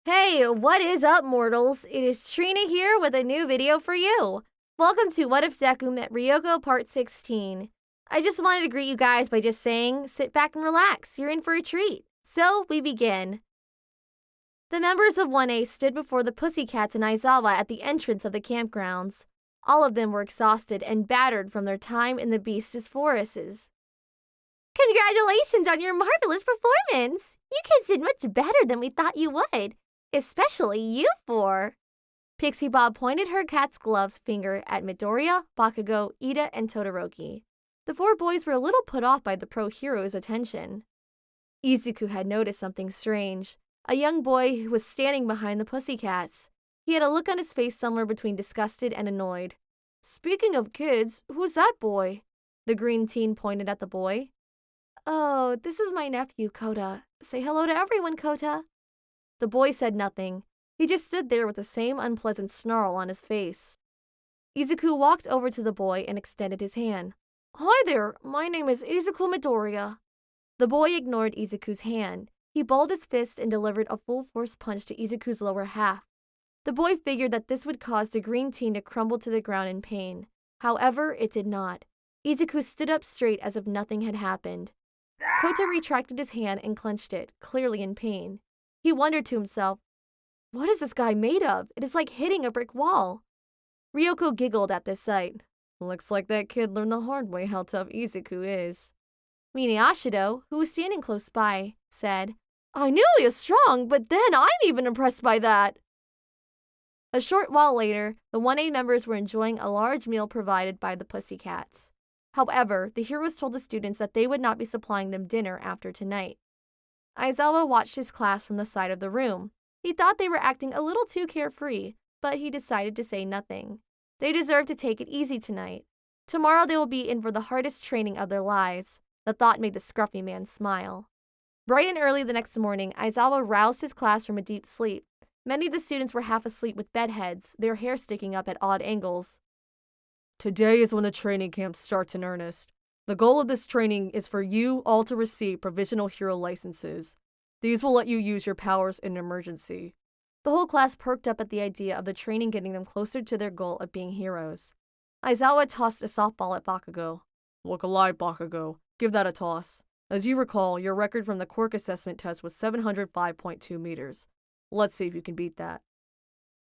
Hey, what is up, mortals? It is Trina here with a new video for you. Welcome to What If Deku Met Ryoko Part 16. I just wanted to greet you guys by just saying, sit back and relax, you're in for a treat. So, we begin. The members of 1A stood before the Pussycats and Aizawa at the entrance of the campgrounds. All of them were exhausted and battered from their time in the Beast's forests. Congratulations on your marvelous performance! You kids did much better than we thought you would. Especially you four. Pixie Bob pointed her cat's gloves finger at Midoriya, Bakugo, Ida, and Todoroki. The four boys were a little put off by the pro hero's attention. Izuku had noticed something strange. A young boy who was standing behind the Pussycats. He had a look on his face somewhere between disgusted and annoyed. Speaking of kids, who's that boy? The green teen pointed at the boy. Oh, this is my nephew, Kota. Say hello to everyone, Kota. The boy said nothing. He just stood there with the same unpleasant snarl on his face. Izuku walked over to the boy and extended his hand. Hi there, my name is Izuku Midoriya. The boy ignored Izuku's hand. He balled his fist and delivered a full-force punch to Izuku's lower half. The boy figured that this would cause the green teen to crumble to the ground in pain. However, it did not. Izuku stood up straight as if nothing had happened. Kota retracted his hand and clenched it, clearly in pain. He wondered to himself, what is this guy made of? It is like hitting a brick wall. Ryoko giggled at this sight. Looks like that kid learned the hard way how tough Izuku is. Ashido, who was standing close by, said, I knew he was strong, but then I'm even impressed by that. A short while later, the 1A members were enjoying a large meal provided by the Pussycats. However, the heroes told the students that they would not be supplying them dinner after tonight. Aizawa watched his class from the side of the room. He thought they were acting a little too carefree, but he decided to say nothing. They deserve to take it easy tonight. Tomorrow they will be in for the hardest training of their lives. The thought made the scruffy man smile. Bright and early the next morning, Aizawa roused his class from a deep sleep. Many of the students were half asleep with bedheads, their hair sticking up at odd angles. Today is when the training camp starts in earnest. The goal of this training is for you all to receive provisional hero licenses. These will let you use your powers in an emergency. The whole class perked up at the idea of the training getting them closer to their goal of being heroes. Aizawa tossed a softball at Bakugo. Look alive, Bakugo. Give that a toss. As you recall, your record from the quirk assessment test was 705.2 meters. Let's see if you can beat that.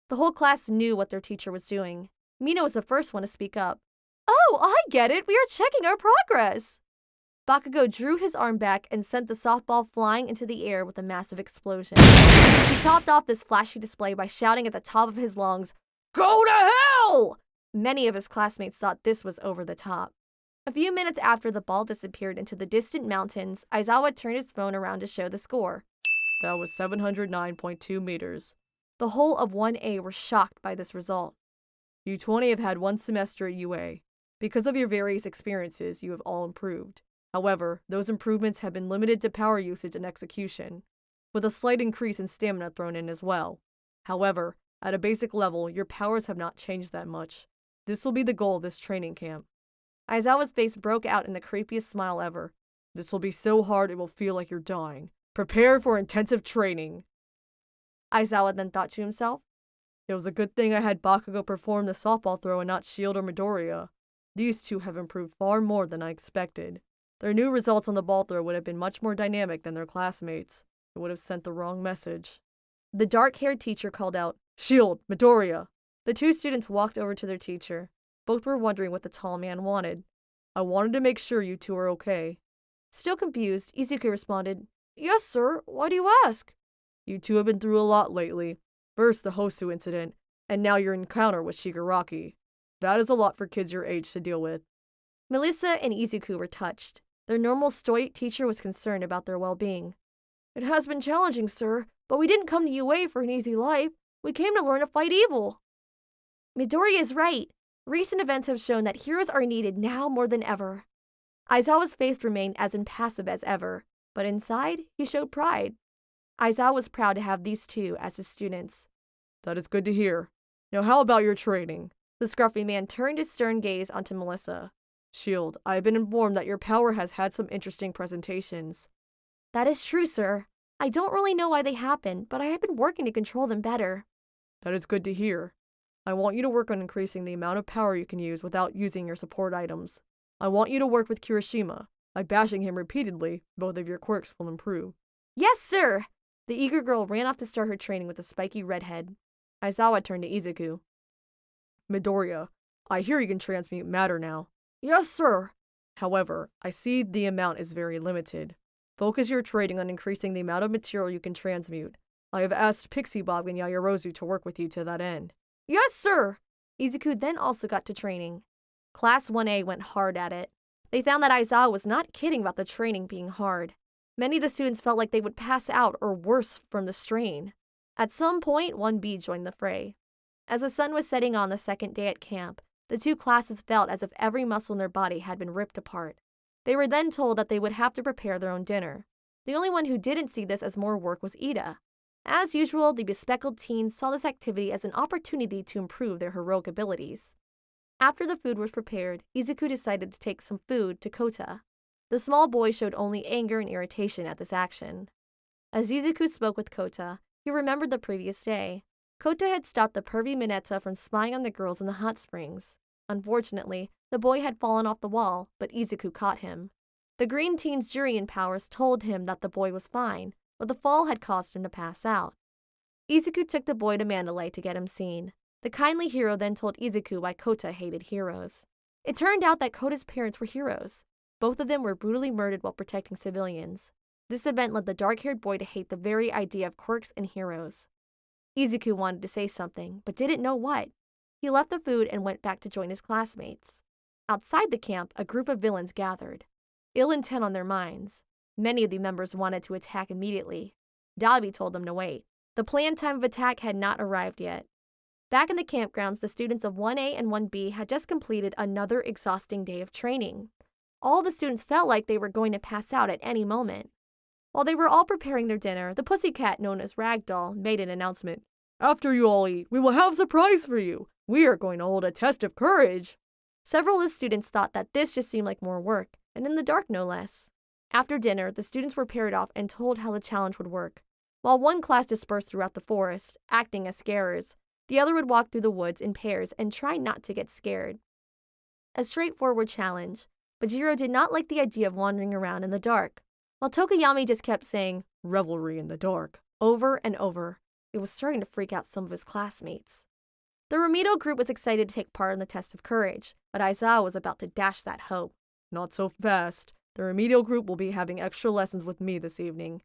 The whole class knew what their teacher was doing. Mina was the first one to speak up. Oh, I get it. We are checking our progress. Bakugo drew his arm back and sent the softball flying into the air with a massive explosion. He topped off this flashy display by shouting at the top of his lungs, Go to hell! Many of his classmates thought this was over the top. A few minutes after the ball disappeared into the distant mountains, Aizawa turned his phone around to show the score. That was 709.2 meters. The whole of 1A were shocked by this result. You 20 have had one semester at UA. Because of your various experiences, you have all improved. However, those improvements have been limited to power usage and execution, with a slight increase in stamina thrown in as well. However, at a basic level, your powers have not changed that much. This will be the goal of this training camp. Aizawa's face broke out in the creepiest smile ever. This will be so hard it will feel like you're dying. Prepare for intensive training. Aizawa then thought to himself, it was a good thing I had Bakugo perform the softball throw and not Shield or Midoriya. These two have improved far more than I expected. Their new results on the ball throw would have been much more dynamic than their classmates. It would have sent the wrong message. The dark-haired teacher called out, Shield, Midoriya. The two students walked over to their teacher. Both were wondering what the tall man wanted. I wanted to make sure you two are okay. Still confused, Izuku responded, Yes, sir. Why do you ask? You two have been through a lot lately. First, the Hosu incident, and now your encounter with Shigaraki. That is a lot for kids your age to deal with. Melissa and Izuku were touched. Their normal stoic teacher was concerned about their well-being. It has been challenging, sir, but we didn't come to UA for an easy life. We came to learn to fight evil. Midoriya is right. Recent events have shown that heroes are needed now more than ever. Aizawa's face remained as impassive as ever, but inside, he showed pride. Aizawa was proud to have these two as his students. That is good to hear. Now how about your training? The scruffy man turned his stern gaze onto Melissa. Shield, I have been informed that your power has had some interesting presentations. That is true, sir. I don't really know why they happened, but I have been working to control them better. That is good to hear. I want you to work on increasing the amount of power you can use without using your support items. I want you to work with Kirishima. By bashing him repeatedly, both of your quirks will improve. Yes, sir! The eager girl ran off to start her training with the spiky redhead. Aizawa turned to Izuku. Midoriya, I hear you can transmute matter now. Yes, sir. However, I see the amount is very limited. Focus your training on increasing the amount of material you can transmute. I have asked Pixie Bob and Yaoyorozu to work with you to that end. Yes, sir! Izuku then also got to training. Class 1A went hard at it. They found that Aizawa was not kidding about the training being hard. Many of the students felt like they would pass out or worse from the strain. At some point, 1B joined the fray. As the sun was setting on the second day at camp, the two classes felt as if every muscle in their body had been ripped apart. They were then told that they would have to prepare their own dinner. The only one who didn't see this as more work was Ida. As usual, the bespectacled teens saw this activity as an opportunity to improve their heroic abilities. After the food was prepared, Izuku decided to take some food to Kota. The small boy showed only anger and irritation at this action. As Izuku spoke with Kota, he remembered the previous day. Kota had stopped the pervy Mineta from spying on the girls in the hot springs. Unfortunately, the boy had fallen off the wall, but Izuku caught him. The green teen's Jurian powers told him that the boy was fine, but the fall had caused him to pass out. Izuku took the boy to Mandalay to get him seen. The kindly hero then told Izuku why Kota hated heroes. It turned out that Kota's parents were heroes. Both of them were brutally murdered while protecting civilians. This event led the dark-haired boy to hate the very idea of quirks and heroes. Izuku wanted to say something, but didn't know what. He left the food and went back to join his classmates. Outside the camp, a group of villains gathered. Ill intent on their minds. Many of the members wanted to attack immediately. Dabi told them to wait. The planned time of attack had not arrived yet. Back in the campgrounds, the students of 1A and 1B had just completed another exhausting day of training. All the students felt like they were going to pass out at any moment. While they were all preparing their dinner, the pussycat known as Ragdoll made an announcement. After you all eat, we will have a surprise for you. We are going to hold a test of courage. Several of the students thought that this just seemed like more work, and in the dark no less. After dinner, the students were paired off and told how the challenge would work. While one class dispersed throughout the forest, acting as scarers, the other would walk through the woods in pairs and try not to get scared. A straightforward challenge, but Jiro did not like the idea of wandering around in the dark. While Tokoyami just kept saying, "Revelry in the dark," over and over, it was starting to freak out some of his classmates. The Ramido group was excited to take part in the test of courage, but Aizawa was about to dash that hope. Not so fast. The remedial group will be having extra lessons with me this evening.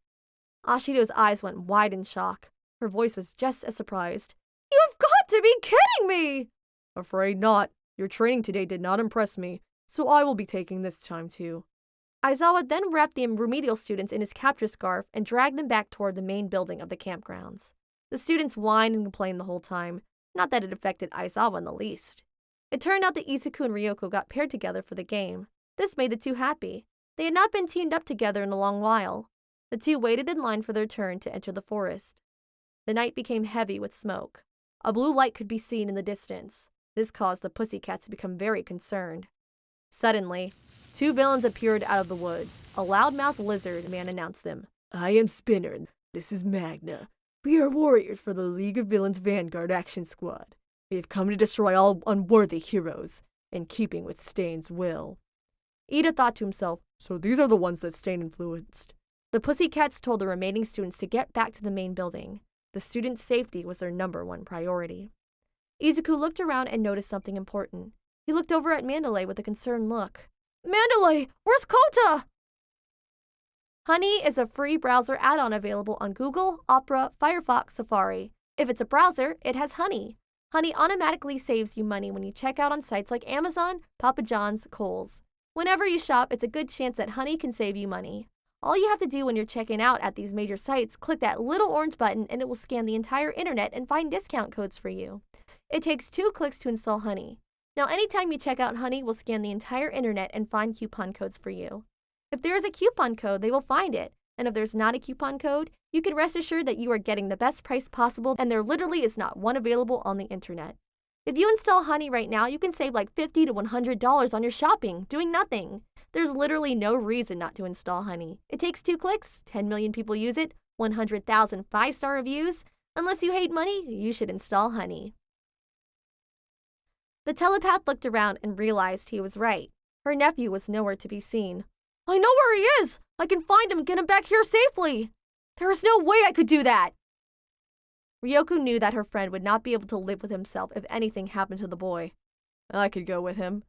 Ashido's eyes went wide in shock. Her voice was just as surprised. You have got to be kidding me! Afraid not. Your training today did not impress me, so I will be taking this time too. Aizawa then wrapped the remedial students in his capture scarf and dragged them back toward the main building of the campgrounds. The students whined and complained the whole time, not that it affected Aizawa in the least. It turned out that Izuku and Ryoko got paired together for the game. This made the two happy. They had not been teamed up together in a long while. The two waited in line for their turn to enter the forest. The night became heavy with smoke. A blue light could be seen in the distance. This caused the pussycats to become very concerned. Suddenly, two villains appeared out of the woods. A loudmouthed lizard man announced them. I am Spinner. This is Magna. We are warriors for the League of Villains Vanguard Action Squad. We have come to destroy all unworthy heroes, in keeping with Stain's will. Ida thought to himself, so these are the ones that Stain influenced. The pussycats told the remaining students to get back to the main building. The students' safety was their #1 priority. Izuku looked around and noticed something important. He looked over at Mandalay with a concerned look. Mandalay, where's Kota? Honey is a free browser add-on available on Google, Opera, Firefox, Safari. If it's a browser, it has Honey. Honey automatically saves you money when you check out on sites like Amazon, Papa John's, Kohl's. Whenever you shop, it's a good chance that Honey can save you money. All you have to do when you're checking out at these major sites, click that little orange button and it will scan the entire internet and find discount codes for you. It takes 2 clicks to install Honey. Now anytime you check out, Honey will scan the entire internet and find coupon codes for you. If there is a coupon code, they will find it. And if there's not a coupon code, you can rest assured that you are getting the best price possible and there literally is not one available on the internet. If you install Honey right now, you can save like $50 to $100 on your shopping, doing nothing. There's literally no reason not to install Honey. It takes 2 clicks, 10 million people use it. 100,000 5-star reviews. Unless you hate money, you should install Honey. The telepath looked around and realized he was right. Her nephew was nowhere to be seen. I know where he is! I can find him and get him back here safely! There is no way I could do that! Ryoko knew that her friend would not be able to live with himself if anything happened to the boy. I could go with him.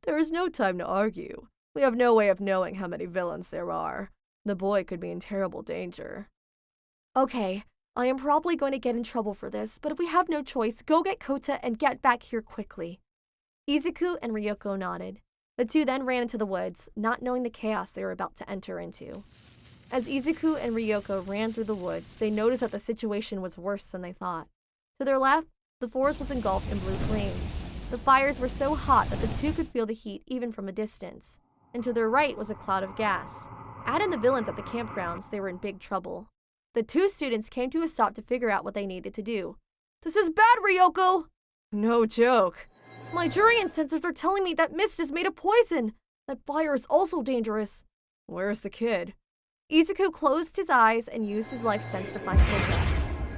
There is no time to argue. We have no way of knowing how many villains there are. The boy could be in terrible danger. Okay, I am probably going to get in trouble for this, but if we have no choice, go get Kota and get back here quickly. Izuku and Ryoko nodded. The two then ran into the woods, not knowing the chaos they were about to enter into. As Izuku and Ryoko ran through the woods, they noticed that the situation was worse than they thought. To their left, the forest was engulfed in blue flames. The fires were so hot that the two could feel the heat even from a distance. And to their right was a cloud of gas. Add in the villains at the campgrounds, they were in big trouble. The two students came to a stop to figure out what they needed to do. This is bad, Ryoko! No joke. My Jurian sensors are telling me that mist is made of poison. That fire is also dangerous. Where's the kid? Izuku closed his eyes and used his life sense to find Kota.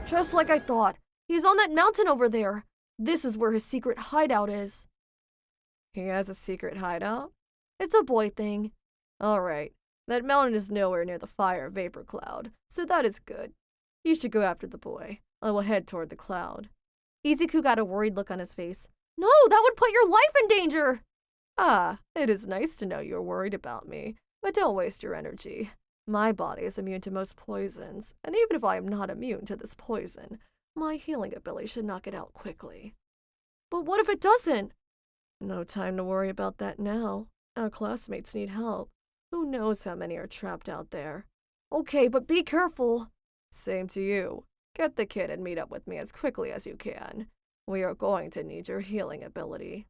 Just like I thought. He's on that mountain over there. This is where his secret hideout is. He has a secret hideout? It's a boy thing. All right. That mountain is nowhere near the fire vapor cloud, so that is good. You should go after the boy. I will head toward the cloud. Izuku got a worried look on his face. No, that would put your life in danger! Ah, it is nice to know you're worried about me, but don't waste your energy. My body is immune to most poisons, and even if I am not immune to this poison, my healing ability should knock it out quickly. But what if it doesn't? No time to worry about that now. Our classmates need help. Who knows how many are trapped out there? Okay, but be careful. Same to you. Get the kid and meet up with me as quickly as you can. We are going to need your healing ability.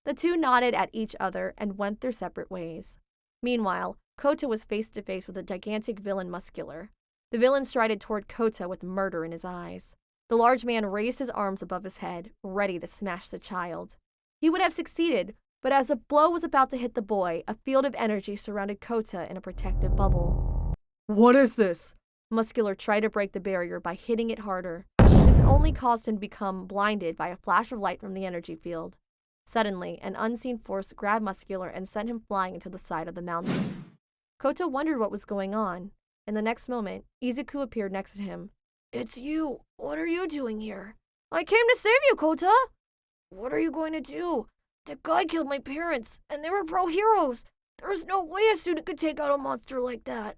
The two nodded at each other and went their separate ways. Meanwhile, Kota was face to face with a gigantic villain Muscular. The villain strided toward Kota with murder in his eyes. The large man raised his arms above his head, ready to smash the child. He would have succeeded, but as the blow was about to hit the boy, a field of energy surrounded Kota in a protective bubble. What is this? Muscular tried to break the barrier by hitting it harder. This only caused him to become blinded by a flash of light from the energy field. Suddenly, an unseen force grabbed Muscular and sent him flying into the side of the mountain. Kota wondered what was going on. In the next moment, Izuku appeared next to him. It's you. What are you doing here? I came to save you, Kota! What are you going to do? That guy killed my parents, and they were pro-heroes. There's no way a student could take out a monster like that.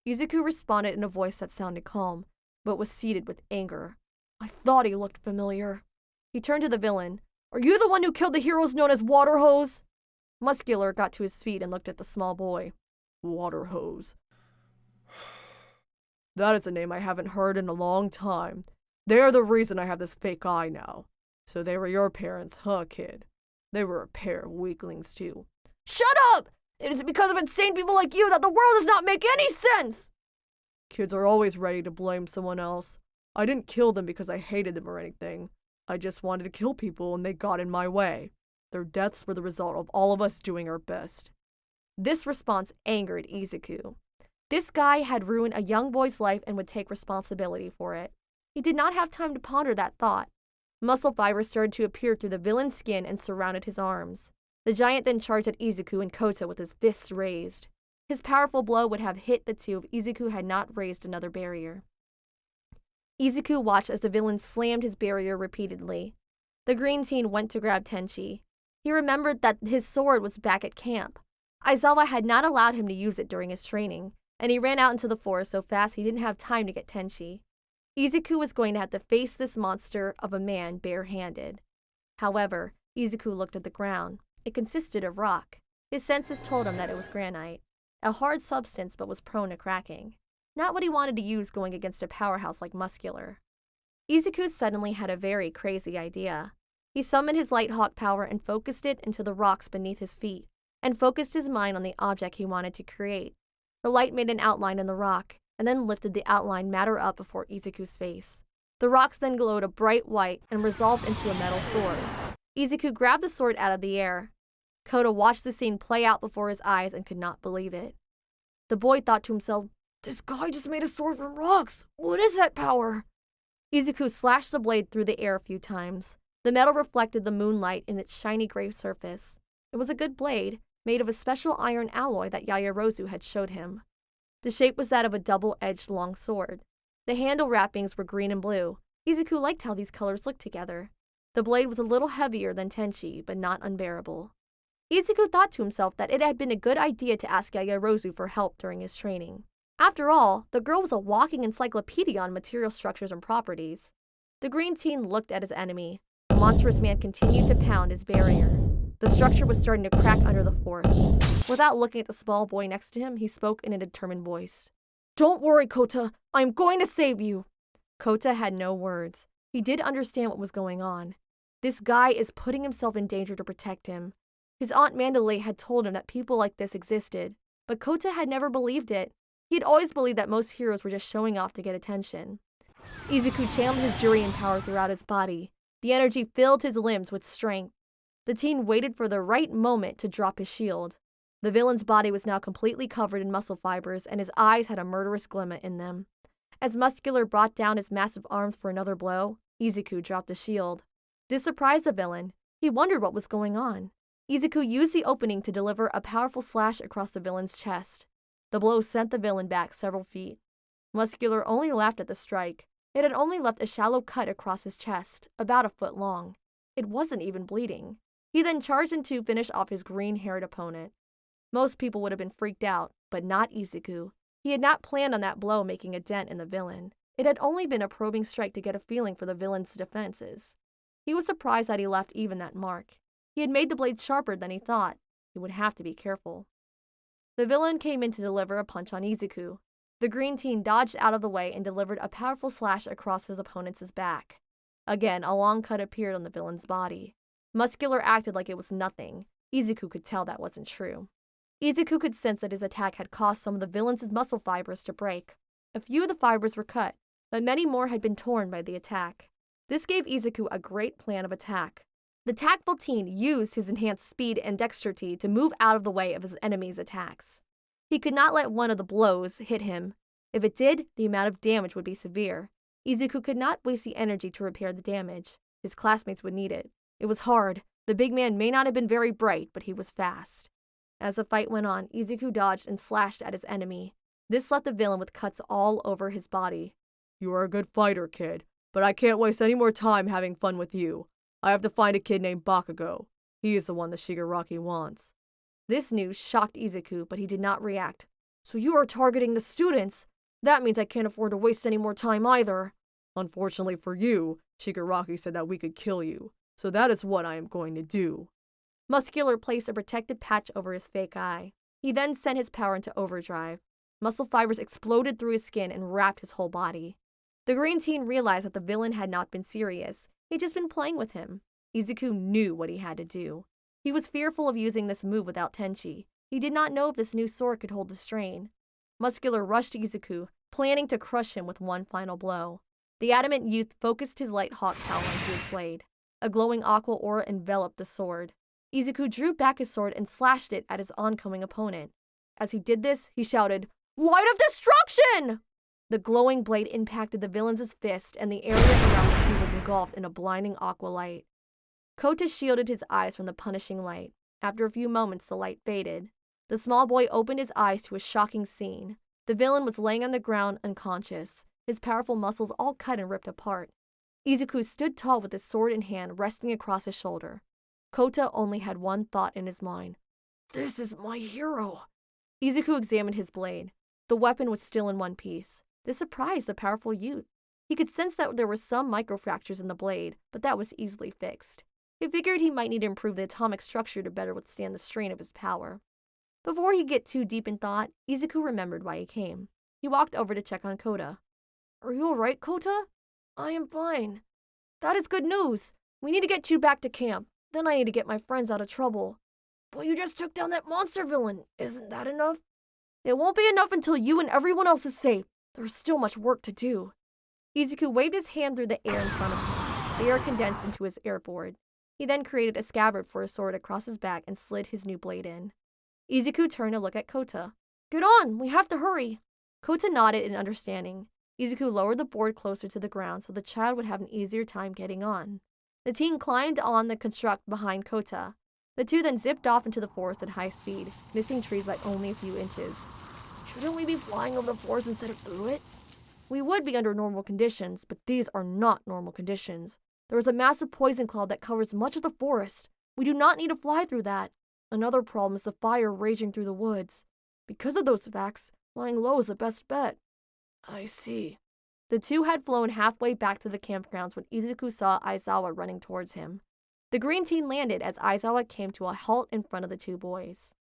Izuku responded in a voice that sounded calm, but was seething with anger. I thought he looked familiar. He turned to the villain. Are you the one who killed the heroes known as Water Hose? Muscular got to his feet and looked at the small boy. Water Hose. That is a name I haven't heard in a long time. They are the reason I have this fake eye now. So they were your parents, huh, kid? They were a pair of weaklings, too. Shut up! It is because of insane people like you that the world does not make any sense! Kids are always ready to blame someone else. I didn't kill them because I hated them or anything. I just wanted to kill people and they got in my way. Their deaths were the result of all of us doing our best. This response angered Izuku. This guy had ruined a young boy's life and would take responsibility for it. He did not have time to ponder that thought. Muscle fibers started to appear through the villain's skin and surrounded his arms. The giant then charged at Izuku and Kota with his fists raised. His powerful blow would have hit the two if Izuku had not raised another barrier. Izuku watched as the villain slammed his barrier repeatedly. The green teen went to grab Tenchi. He remembered that his sword was back at camp. Aizawa had not allowed him to use it during his training, and he ran out into the forest so fast he didn't have time to get Tenchi. Izuku was going to have to face this monster of a man barehanded. However, Izuku looked at the ground. It consisted of rock. His senses told him that it was granite, a hard substance but was prone to cracking. Not what he wanted to use going against a powerhouse like Muscular. Izuku suddenly had a very crazy idea. He summoned his light hawk power and focused it into the rocks beneath his feet, and focused his mind on the object he wanted to create. The light made an outline in the rock, and then lifted the outline matter up before Izuku's face. The rocks then glowed a bright white and resolved into a metal sword. Izuku grabbed the sword out of the air. Kota watched the scene play out before his eyes and could not believe it. The boy thought to himself, This guy just made a sword from rocks. What is that power? Izuku slashed the blade through the air a few times. The metal reflected the moonlight in its shiny gray surface. It was a good blade, made of a special iron alloy that Yaoyorozu had showed him. The shape was that of a double-edged long sword. The handle wrappings were green and blue. Izuku liked how these colors looked together. The blade was a little heavier than Tenchi, but not unbearable. Izuku thought to himself that it had been a good idea to ask Yaoyorozu for help during his training. After all, the girl was a walking encyclopedia on material structures and properties. The green teen looked at his enemy. The monstrous man continued to pound his barrier. The structure was starting to crack under the force. Without looking at the small boy next to him, he spoke in a determined voice. Don't worry, Kota. I am going to save you. Kota had no words. He did understand what was going on. This guy is putting himself in danger to protect him. His aunt Mandalay had told him that people like this existed, but Kota had never believed it. He had always believed that most heroes were just showing off to get attention. Izuku channeled his Jurian power throughout his body. The energy filled his limbs with strength. The teen waited for the right moment to drop his shield. The villain's body was now completely covered in muscle fibers, and his eyes had a murderous glimmer in them. As Muscular brought down his massive arms for another blow, Izuku dropped the shield. This surprised the villain. He wondered what was going on. Izuku used the opening to deliver a powerful slash across the villain's chest. The blow sent the villain back several feet. Muscular only laughed at the strike. It had only left a shallow cut across his chest, about a foot long. It wasn't even bleeding. He then charged in to finish off his green-haired opponent. Most people would have been freaked out, but not Izuku. He had not planned on that blow making a dent in the villain. It had only been a probing strike to get a feeling for the villain's defenses. He was surprised that he left even that mark. He had made the blade sharper than he thought. He would have to be careful. The villain came in to deliver a punch on Izuku. The green teen dodged out of the way and delivered a powerful slash across his opponent's back. Again, a long cut appeared on the villain's body. Muscular acted like it was nothing. Izuku could tell that wasn't true. Izuku could sense that his attack had caused some of the villain's muscle fibers to break. A few of the fibers were cut, but many more had been torn by the attack. This gave Izuku a great plan of attack. The tactful teen used his enhanced speed and dexterity to move out of the way of his enemy's attacks. He could not let one of the blows hit him. If it did, the amount of damage would be severe. Izuku could not waste the energy to repair the damage. His classmates would need it. It was hard. The big man may not have been very bright, but he was fast. As the fight went on, Izuku dodged and slashed at his enemy. This left the villain with cuts all over his body. You are a good fighter, kid, but I can't waste any more time having fun with you. I have to find a kid named Bakugo. He is the one the Shigaraki wants. This news shocked Izuku, but he did not react. So you are targeting the students? That means I can't afford to waste any more time either. Unfortunately for you, Shigaraki said that we could kill you, so that is what I am going to do. Muscular placed a protective patch over his fake eye. He then sent his power into overdrive. Muscle fibers exploded through his skin and wrapped his whole body. The green teen realized that the villain had not been serious. He had just been playing with him. Izuku knew what he had to do. He was fearful of using this move without Tenchi. He did not know if this new sword could hold the strain. Muscular rushed Izuku, planning to crush him with one final blow. The adamant youth focused his light hawk power into his blade. A glowing aqua aura enveloped the sword. Izuku drew back his sword and slashed it at his oncoming opponent. As he did this, he shouted, "Light of destruction!" The glowing blade impacted the villain's fist, and the area around the two was engulfed in a blinding aqua light. Kota shielded his eyes from the punishing light. After a few moments, the light faded. The small boy opened his eyes to a shocking scene. The villain was laying on the ground unconscious, his powerful muscles all cut and ripped apart. Izuku stood tall with his sword in hand resting across his shoulder. Kota only had one thought in his mind. This is my hero. Izuku examined his blade. The weapon was still in one piece. This surprised the powerful youth. He could sense that there were some microfractures in the blade, but that was easily fixed. He figured he might need to improve the atomic structure to better withstand the strain of his power. Before he could get too deep in thought, Izuku remembered why he came. He walked over to check on Kota. Are you alright, Kota? I am fine. That is good news. We need to get you back to camp. Then I need to get my friends out of trouble. But you just took down that monster villain. Isn't that enough? It won't be enough until you and everyone else is safe. There's still much work to do. Izuku waved his hand through the air in front of him. The air condensed into his airboard. He then created a scabbard for a sword across his back and slid his new blade in. Izuku turned to look at Kota. Get on, we have to hurry. Kota nodded in understanding. Izuku lowered the board closer to the ground so the child would have an easier time getting on. The team climbed on the construct behind Kota. The two then zipped off into the forest at high speed, missing trees by only a few inches. Shouldn't we be flying over the forest instead of through it? We would be under normal conditions, but these are not normal conditions. There is a massive poison cloud that covers much of the forest. We do not need to fly through that. Another problem is the fire raging through the woods. Because of those facts, flying low is the best bet. I see. The two had flown halfway back to the campgrounds when Izuku saw Aizawa running towards him. The green team landed as Aizawa came to a halt in front of the two boys.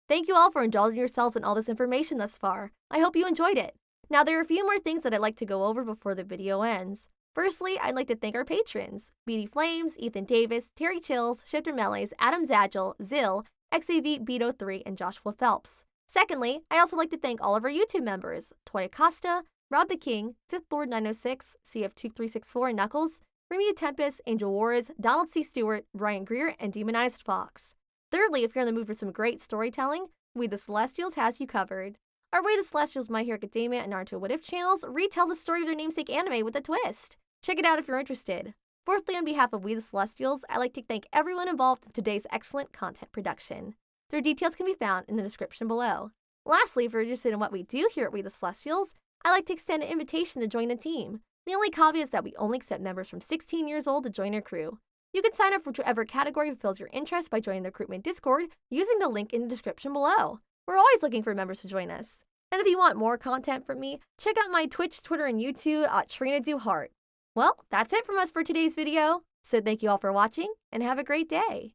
Thank you all for indulging yourselves in all this information thus far. I hope you enjoyed it. Now there are a few more things that I'd like to go over before the video ends. Firstly, I'd like to thank our patrons, Beady Flames, Ethan Davis, Terry Chills, Shifter Melees, Adam Zagil, Zill, XAV Beto 3, and Joshua Phelps. Secondly, I also like to thank all of our YouTube members, Toy Acosta, Rob the King, Sith Lord 906, CF2364, and Knuckles, Remu Tempest, Angel Wars, Donald C. Stewart, Brian Greer, and Demonized Fox. Thirdly, if you're in the mood for some great storytelling, We the Celestials has you covered. Our We the Celestials, My Hero Academia, and Naruto What If channels retell the story of their namesake anime with a twist. Check it out if you're interested. Fourthly, on behalf of We the Celestials, I'd like to thank everyone involved in today's excellent content production. Their details can be found in the description below. Lastly, if you're interested in what we do here at We the Celestials, I'd like to extend an invitation to join the team. The only caveat is that we only accept members from 16 years old to join our crew. You can sign up for whichever category fulfills your interest by joining the recruitment Discord using the link in the description below. We're always looking for members to join us. And if you want more content from me, check out my Twitch, Twitter, and YouTube at Trina Do Heart. Well, that's it from us for today's video. So thank you all for watching and have a great day.